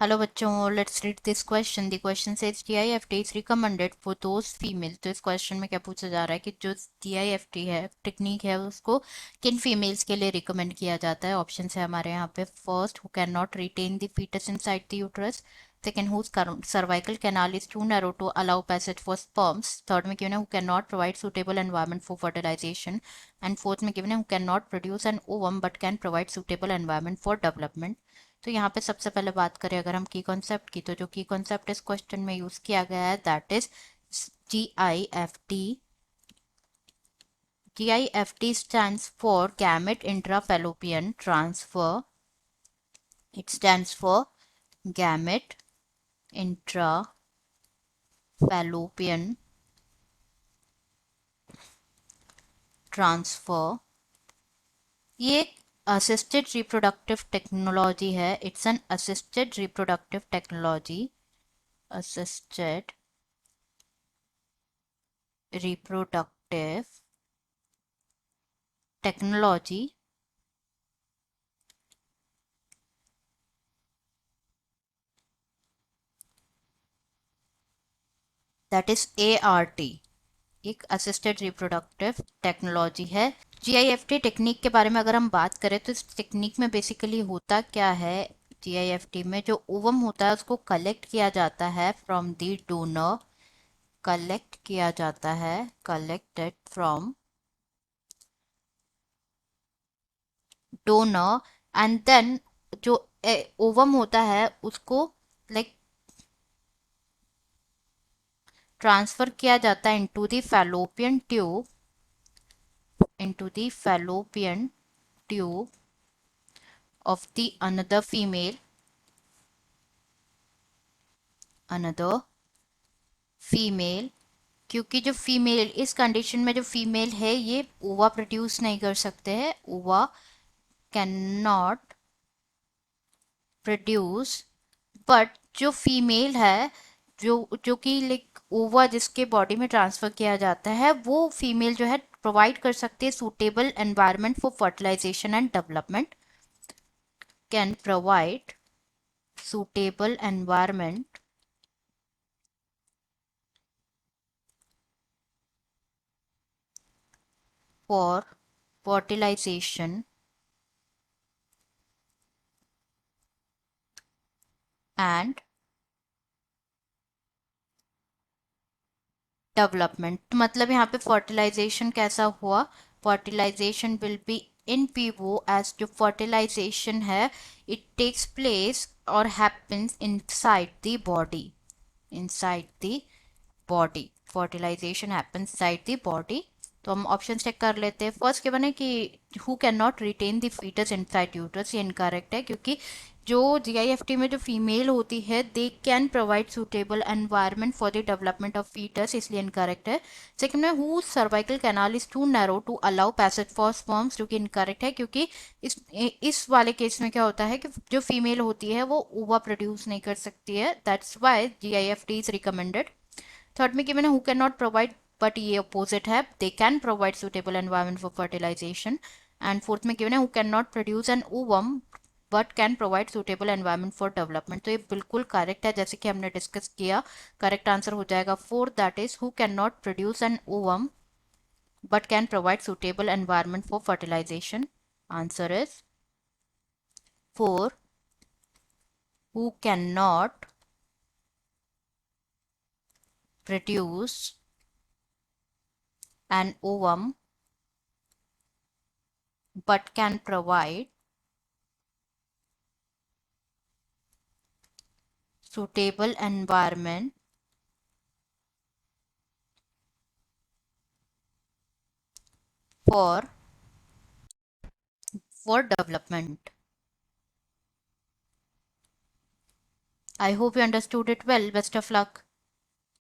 Hello बच्चों, let's read this question. The question says DIFT is recommended for those female. तो इस question में क्या पूछा जा रहा है कि जो DIFT है टेक्निक है उसको किन फीमेल्स के लिए रिकमेंड किया जाता है। ऑप्शन है हमारे यहाँ पे। First, who can not retain the foetus inside the uterus. Second, whose cervical canal is too narrow to allow passage for sperms. Third में गिवन है who can not provide suitable environment for fertilization. And fourth में given है who can not produce an ovum but can provide suitable environment for development. तो यहाँ पे सबसे पहले बात करें अगर हम की कॉन्सेप्ट की, तो जो की कॉन्सेप्ट इस क्वेश्चन में यूज किया गया है that is GIFT। GIFT stands for gamete intrafallopian transfer. It stands for gamete intrafallopian transfer। ये असिस्टेड रिप्रोडक्टिव टेक्नोलॉजी है। It's an assisted reproductive technology. Assisted reproductive technology that is ART। एक assisted reproductive technology है। GIFT technique के बारे में अगर हम बात करें तो इस टेक्निक में बेसिकली होता क्या है। GIFT में जो ओवम होता है उसको कलेक्ट किया जाता है फ्रॉम द डोनर। कलेक्ट किया जाता है, collected from donor. And then जो ओवम होता है उसको लाइक ट्रांसफर किया जाता है into the fallopian tube of the another female। क्योंकि जो फीमेल इस कंडीशन में जो फीमेल है ये ओवा प्रोड्यूस नहीं कर सकते हैं। ओवा कैन नॉट प्रोड्यूस। बट जो फीमेल है, जो कि लाइक ओवा जिसके बॉडी में ट्रांसफर किया जाता है, वो फीमेल जो है प्रोवाइड कर सकती है suitable environment for fertilization and development. Can provide suitable environment for fertilization and development. तो मतलब यहाँ पे फर्टिलाइजेशन कैसा हुआ। Fertilization will be in vivo as जो फर्टिलाइजेशन है इट टेक्स प्लेस और happens inside the body. Inside the body fertilization happens inside the body. तो हम ऑप्शन चेक कर लेते हैं। फर्स्ट क्या बने कि who can not retain the foetus inside uterus, ये इनकरेक्ट है क्योंकि जो GIFT में जो फीमेल होती है they can provide suitable environment for the development of foetus, इसलिए इनकरेक्ट है। सेकंड में who cervical canal is too narrow to allow passage for sperms, जो कि इनकरेक्ट है क्योंकि इस वाले केस में क्या होता है कि जो फीमेल होती है वो ओवा प्रोड्यूस नहीं कर सकती है। That's why GIFT is recommended. Third में गिवन है who can not provide, but ये अपोजिट है, they can provide suitable environment for fertilization. And fourth में गिवन है who can not produce an ovum but can provide suitable environment for development. तो ये बिल्कुल correct है, जैसे कि हमने डिस्कस किया। करेक्ट आंसर हो जाएगा fourth, that is who can not produce an ovum but can provide suitable environment for fertilization. Answer is four, who can not produce an ovum but can provide suitable environment for development. I hope you understood it well. Best of luck.